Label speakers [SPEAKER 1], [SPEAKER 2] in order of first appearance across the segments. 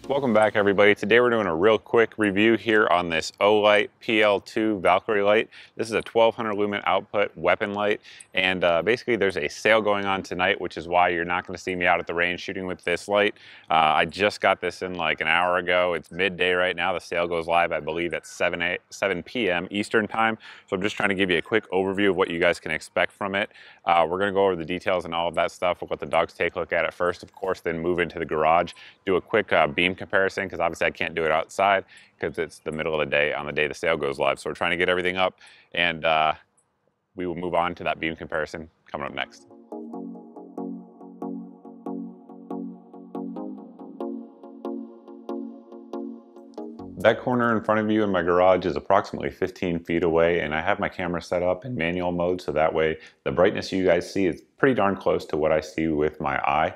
[SPEAKER 1] Welcome back, everybody. Today we're doing a real quick review here on this Olight PL-2 Valkyrie light. This is a 1200 lumen output weapon light, and basically there's a sale going on tonight, which is why you're not going to see me out at the range shooting with this light. I just got this in like an hour ago. It's midday right now. The sale goes live, I believe, at 7 p.m. Eastern time. So I'm just trying to give you a quick overview of what you guys can expect from it. We're going to go over the details and all of that stuff. We'll let the dogs take a look at it first, of course, then move into the garage, do a quick beam comparison, because obviously I can't do it outside because it's the middle of the day on the day the sale goes live. So we're trying to get everything up, and we will move on to that beam comparison coming up next. That corner in front of you in my garage is approximately 15 feet away, and I have my camera set up in manual mode, so that way the brightness you guys see is pretty darn close to what I see with my eye.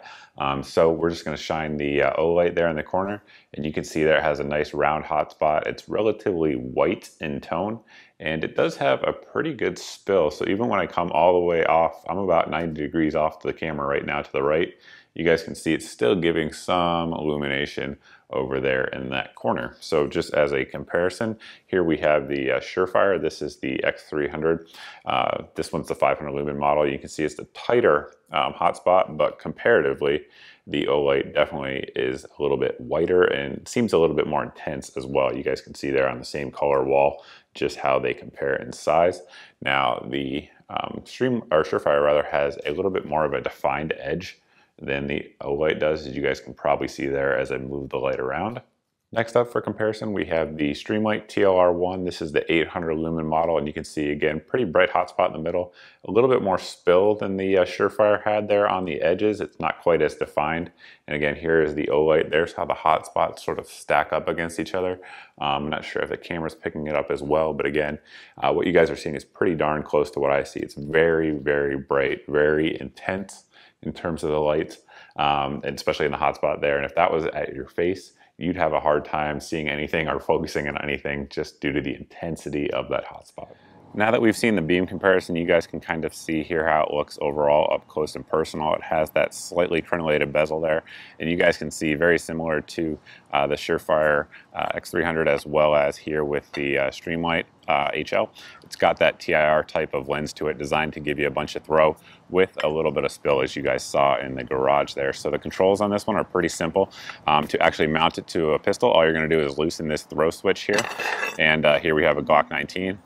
[SPEAKER 1] So we're just going to shine the Olight there in the corner, and you can see there it has a nice round hot spot. It's relatively white in tone, and it does have a pretty good spill. So even when I come all the way off, I'm about 90 degrees off the camera right now to the right, you guys can see it's still giving some illumination over there in that corner. So just as a comparison, here we have the Surefire. This is the X300. This one's the 500 lumen model. You can see it's the tighter hotspot, but comparatively, the Olight definitely is a little bit whiter and seems a little bit more intense as well. You guys can see there on the same color wall just how they compare in size. Now the Surefire rather has a little bit more of a defined edge than the Olight does, as you guys can probably see there as I move the light around. Next up for comparison, we have the Streamlight TLR1. This is the 800 lumen model, and you can see again, pretty bright hotspot in the middle. A little bit more spill than the Surefire had there on the edges. It's not quite as defined. And again, here is the Olight. There's how the hotspots sort of stack up against each other. I'm not sure if the camera's picking it up as well, but again, what you guys are seeing is pretty darn close to what I see. It's very, very bright, very intense in terms of the lights, and especially in the hotspot there. And if that was at your face, you'd have a hard time seeing anything or focusing on anything just due to the intensity of that hotspot. Now that we've seen the beam comparison, you guys can kind of see here how it looks overall up close and personal. It has that slightly crenulated bezel there, and you guys can see very similar to the Surefire X300 as well as here with the Streamlight HL. It's got that TIR type of lens to it, designed to give you a bunch of throw with a little bit of spill, as you guys saw in the garage there. So the controls on this one are pretty simple. To actually mount it to a pistol, all you're going to do is loosen this throw switch here, and here we have a Glock 19.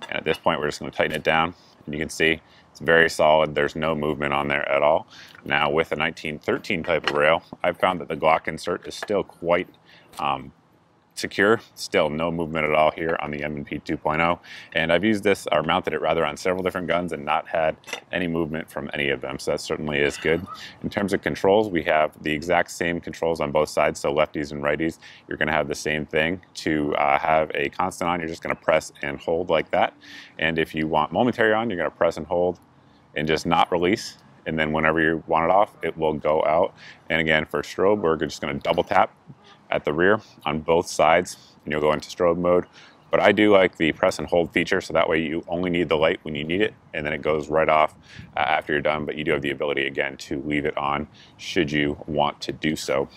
[SPEAKER 1] And at this point, we're just going to tighten it down. And you can see it's very solid. There's no movement on there at all. Now, with a 1913 type of rail, I've found that the Glock insert is still quite secure. Still no movement at all here on the M&P 2.0. And I've used this, or mounted it rather, on several different guns and not had any movement from any of them. So that certainly is good. In terms of controls, we have the exact same controls on both sides. So lefties and righties, you're going to have the same thing. To have a constant on, you're just going to press and hold like that. And if you want momentary on, you're going to press and hold and just not release. And then whenever you want it off, it will go out. And again, for strobe, we're just going to double tap at the rear on both sides, and you'll go into strobe mode. But I do like the press and hold feature, so that way you only need the light when you need it, and then it goes right off after you're done. But you do have the ability, again, to leave it on should you want to do so.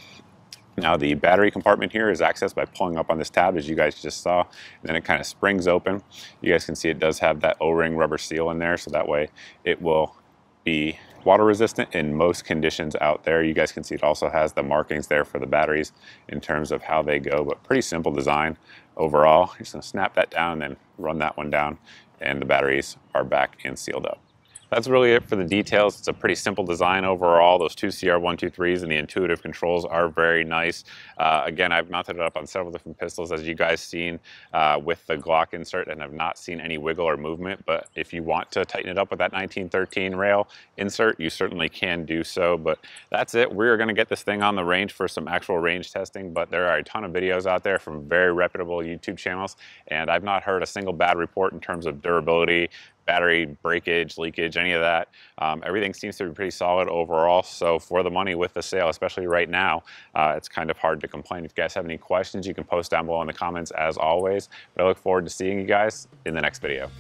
[SPEAKER 1] Now, the battery compartment here is accessed by pulling up on this tab, as you guys just saw, and then it kind of springs open. You guys can see it does have that O-ring rubber seal in there, so that way it will be water resistant in most conditions out there. You guys can see it also has the markings there for the batteries in terms of how they go, but pretty simple design overall. You're just going to snap that down and then run that one down, and the batteries are back and sealed up. That's really it for the details. It's a pretty simple design overall. Those two CR123s and the intuitive controls are very nice. Again, I've mounted it up on several different pistols, as you guys seen with the Glock insert, and have not seen any wiggle or movement. But if you want to tighten it up with that 1913 rail insert, you certainly can do so. But that's it. We're going to get this thing on the range for some actual range testing, but there are a ton of videos out there from very reputable YouTube channels, and I've not heard a single bad report in terms of durability, battery breakage, leakage, any of that. Everything seems to be pretty solid overall. So for the money with the sale, especially right now, it's kind of hard to complain. If you guys have any questions, you can post down below in the comments as always. But I look forward to seeing you guys in the next video.